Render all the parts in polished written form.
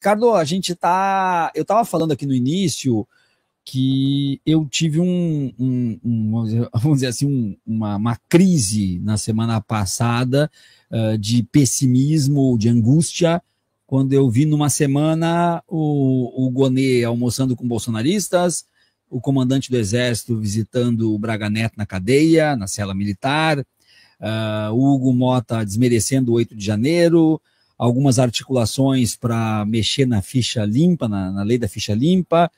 Ricardo, eu estava falando aqui no início que eu tive vamos dizer assim, uma crise na semana passada de pessimismo, de angústia, quando eu vi numa semana o Gonê almoçando com bolsonaristas, o comandante do Exército visitando o Braga Neto na cadeia, na cela militar, o Hugo Mota desmerecendo o 8 de janeiro, algumas articulações para mexer na ficha limpa, na lei da ficha limpa.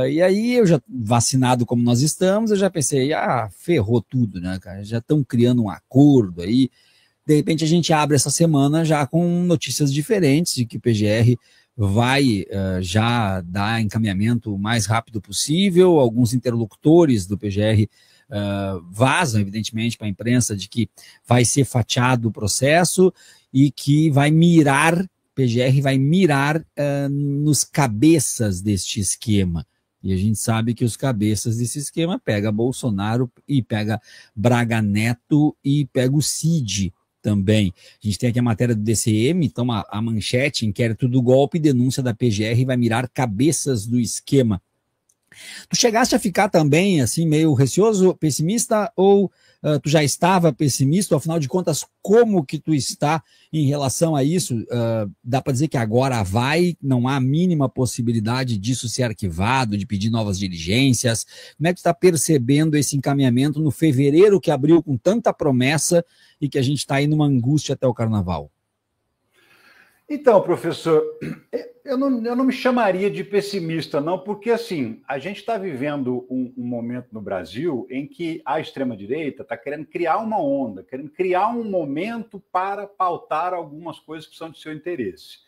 E aí eu já, vacinado como nós estamos, eu já pensei, ferrou tudo, né, cara? Já estão criando um acordo aí. De repente a gente abre essa semana já com notícias diferentes de que o PGR vai já dar encaminhamento o mais rápido possível. Alguns interlocutores do PGR vazam, evidentemente, para a imprensa de que vai ser fatiado o processo e que PGR vai mirar nos cabeças deste esquema. E a gente sabe que os cabeças desse esquema pega Bolsonaro e pega Braga Neto e pega o Cid também. A gente tem aqui a matéria do DCM, então a manchete, inquérito do golpe, denúncia da PGR vai mirar cabeças do esquema. Tu chegaste a ficar também assim meio receoso, pessimista, ou tu já estava pessimista? Afinal de contas, como que tu está em relação a isso? Dá para dizer que agora não há a mínima possibilidade disso ser arquivado, de pedir novas diligências? Como é que tu está percebendo esse encaminhamento no fevereiro que abriu com tanta promessa e que a gente está aí numa angústia até o carnaval? Então, professor, eu não me chamaria de pessimista, não, porque assim, a gente está vivendo um momento no Brasil em que a extrema-direita está querendo criar uma onda, querendo criar um momento para pautar algumas coisas que são de seu interesse.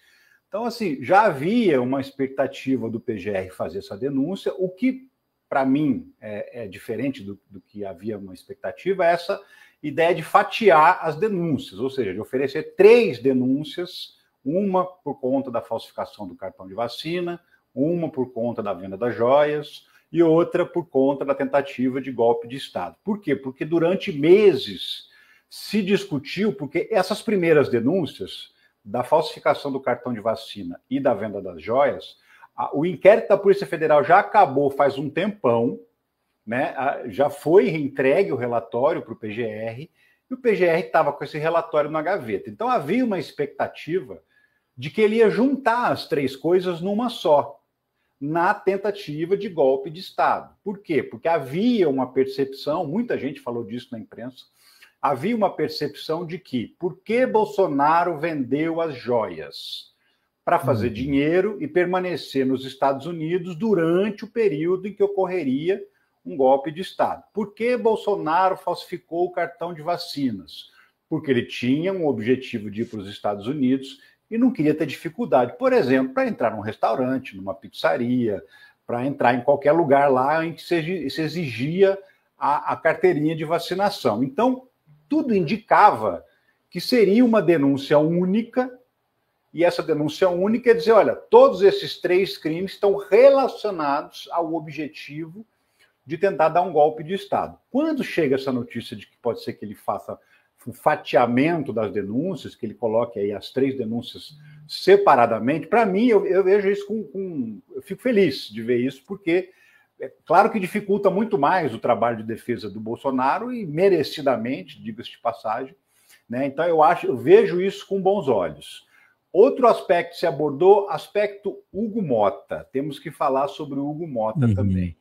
Então, assim, já havia uma expectativa do PGR fazer essa denúncia, o que, para mim, é diferente do que havia uma expectativa, é essa ideia de fatiar as denúncias, ou seja, de oferecer 3 denúncias, uma por conta da falsificação do cartão de vacina, uma por conta da venda das joias e outra por conta da tentativa de golpe de Estado. Por quê? Porque durante meses se discutiu, porque essas primeiras denúncias da falsificação do cartão de vacina e da venda das joias, o inquérito da Polícia Federal já acabou faz um tempão, né? Já foi entregue o relatório para o PGR e o PGR estava com esse relatório na gaveta. Então havia uma expectativa de que ele ia juntar as 3 coisas numa só, na tentativa de golpe de Estado. Por quê? Porque havia uma percepção, muita gente falou disso na imprensa, havia uma percepção de que, por que Bolsonaro vendeu as joias? Para fazer dinheiro e permanecer nos Estados Unidos durante o período em que ocorreria um golpe de Estado. Por que Bolsonaro falsificou o cartão de vacinas? Porque ele tinha um objetivo de ir para os Estados Unidos e não queria ter dificuldade, por exemplo, para entrar num restaurante, numa pizzaria, para entrar em qualquer lugar lá em que se exigia a carteirinha de vacinação. Então, tudo indicava que seria uma denúncia única, e essa denúncia única é dizer, olha, todos esses 3 crimes estão relacionados ao objetivo de tentar dar um golpe de Estado. Quando chega essa notícia de que pode ser que ele faça um fatiamento das denúncias, que ele coloque aí as 3 denúncias separadamente, para mim, eu vejo isso eu fico feliz de ver isso, porque é claro que dificulta muito mais o trabalho de defesa do Bolsonaro, e merecidamente, diga-se de passagem, né? Então eu vejo isso com bons olhos. Outro aspecto que se abordou, aspecto Hugo Mota. Temos que falar sobre o Hugo Mota também.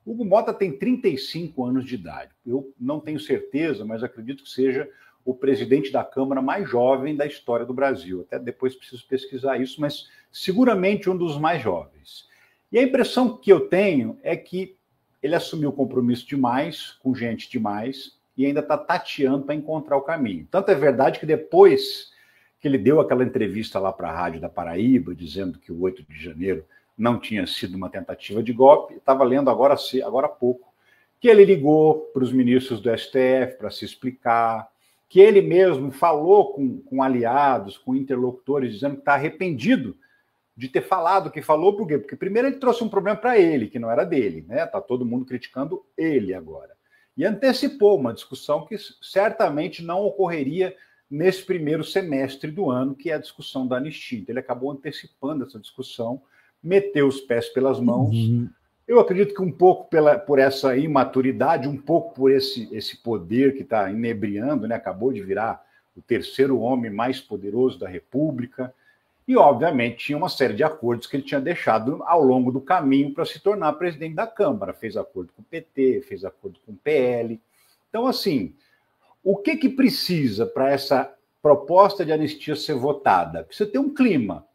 Hugo Mota tem 35 anos de idade. Eu não tenho certeza, mas acredito que seja o presidente da Câmara mais jovem da história do Brasil. Até depois preciso pesquisar isso, mas seguramente um dos mais jovens. E a impressão que eu tenho é que ele assumiu compromisso demais, com gente demais, e ainda está tateando para encontrar o caminho. Tanto é verdade que depois que ele deu aquela entrevista lá para a Rádio da Paraíba, dizendo que o 8 de janeiro não tinha sido uma tentativa de golpe, estava lendo agora há pouco, que ele ligou para os ministros do STF para se explicar, que ele mesmo falou com aliados, com interlocutores, dizendo que está arrependido de ter falado o que falou. Por quê? Porque primeiro ele trouxe um problema para ele, que não era dele, né? Está todo mundo criticando ele agora. E antecipou uma discussão que certamente não ocorreria nesse primeiro semestre do ano, que é a discussão da anistia. Então, ele acabou antecipando essa discussão, meteu os pés pelas mãos. Eu acredito que um pouco por essa imaturidade, um pouco por esse poder que está inebriando, né? Acabou de virar o terceiro homem mais poderoso da República, e, obviamente, tinha uma série de acordos que ele tinha deixado ao longo do caminho para se tornar presidente da Câmara. Fez acordo com o PT, fez acordo com o PL. Então, assim, o que precisa para essa proposta de anistia ser votada? Precisa ter um clima.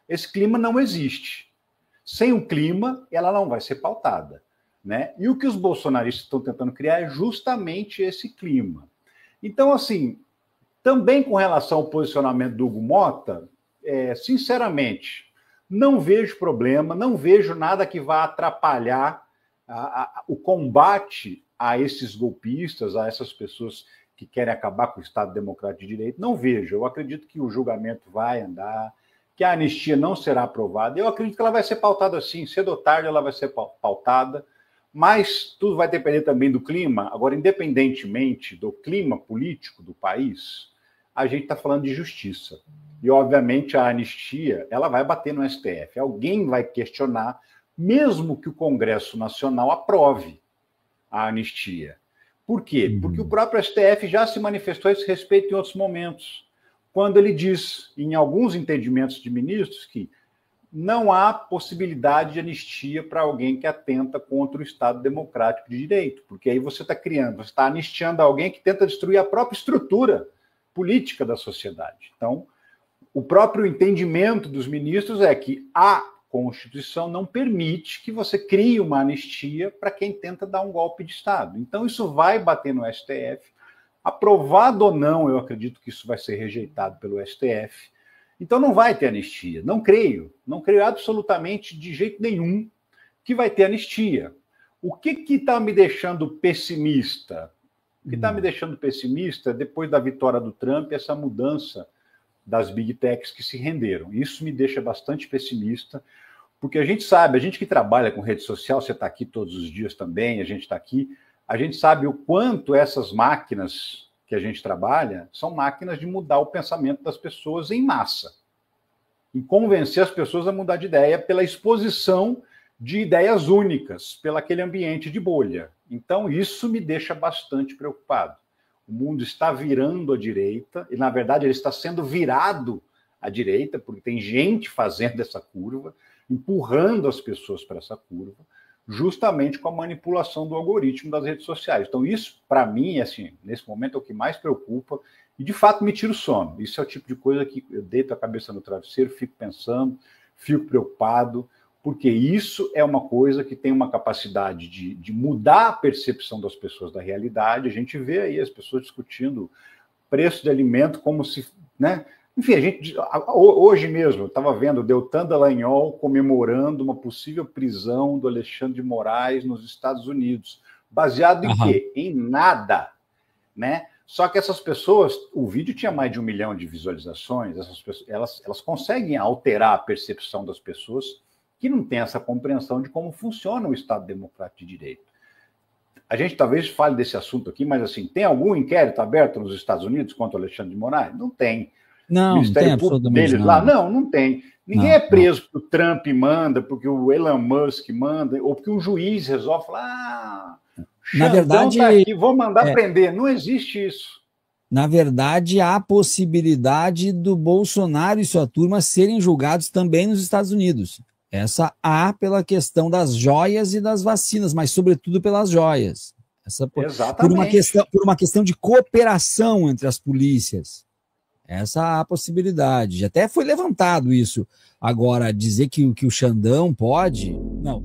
Esse clima não existe. Sem um clima, ela não vai ser pautada, né? E o que os bolsonaristas estão tentando criar é justamente esse clima. Então, assim, também com relação ao posicionamento do Hugo Mota, sinceramente, não vejo problema, não vejo nada que vá atrapalhar o combate a esses golpistas, a essas pessoas que querem acabar com o Estado Democrático de Direito. Não vejo. Eu acredito que o julgamento vai andar, que a anistia não será aprovada. Eu acredito que ela vai ser pautada sim, cedo ou tarde ela vai ser pautada, mas tudo vai depender também do clima. Agora, independentemente do clima político do país, a gente está falando de justiça. E, obviamente, a anistia ela vai bater no STF. Alguém vai questionar, mesmo que o Congresso Nacional aprove a anistia. Por quê? Porque o próprio STF já se manifestou a esse respeito em outros momentos, quando ele diz, em alguns entendimentos de ministros, que não há possibilidade de anistia para alguém que atenta contra o Estado Democrático de Direito, porque aí você está anistiando alguém que tenta destruir a própria estrutura política da sociedade. Então, o próprio entendimento dos ministros é que a Constituição não permite que você crie uma anistia para quem tenta dar um golpe de Estado. Então, isso vai bater no STF. Aprovado ou não, eu acredito que isso vai ser rejeitado pelo STF. Então, não vai ter anistia. Não creio absolutamente de jeito nenhum que vai ter anistia. O que está me deixando pessimista? O que está me deixando pessimista, depois da vitória do Trump, essa mudança das big techs que se renderam. Isso me deixa bastante pessimista, porque a gente sabe, a gente que trabalha com rede social, você está aqui todos os dias também, a gente está aqui, a gente sabe o quanto essas máquinas que a gente trabalha são máquinas de mudar o pensamento das pessoas em massa. E convencer as pessoas a mudar de ideia pela exposição de ideias únicas, pelo aquele ambiente de bolha. Então, isso me deixa bastante preocupado. O mundo está virando à direita, e, na verdade, ele está sendo virado à direita, porque tem gente fazendo essa curva, empurrando as pessoas para essa curva, justamente com a manipulação do algoritmo das redes sociais. Então, isso, para mim, assim, nesse momento, é o que mais preocupa e, de fato, me tira o sono. Isso é o tipo de coisa que eu deito a cabeça no travesseiro, fico pensando, fico preocupado, porque isso é uma coisa que tem uma capacidade de mudar a percepção das pessoas da realidade. A gente vê aí as pessoas discutindo preço de alimento como se, né? Enfim, hoje mesmo, eu estava vendo o Deltan Dallagnol comemorando uma possível prisão do Alexandre de Moraes nos Estados Unidos. Baseado em quê? Em nada, né? Só que essas pessoas, o vídeo tinha mais de 1 milhão de visualizações, essas pessoas, elas conseguem alterar a percepção das pessoas que não têm essa compreensão de como funciona o Estado Democrático de Direito. A gente talvez fale desse assunto aqui, mas assim, tem algum inquérito aberto nos Estados Unidos contra o Alexandre de Moraes? Não tem. Não, não tem absolutamente deles lá? Não tem. Ninguém é preso porque o Trump manda, porque o Elon Musk manda, ou porque um juiz resolve falar, na verdade, tá aqui, vou mandar prender. Não existe isso. Na verdade, há a possibilidade do Bolsonaro e sua turma serem julgados também nos Estados Unidos. Essa há pela questão das joias e das vacinas, mas sobretudo pelas joias. Exatamente. Por uma questão de cooperação entre as polícias. Essa há a possibilidade. Até foi levantado isso. Agora, dizer que o Xandão pode... Não.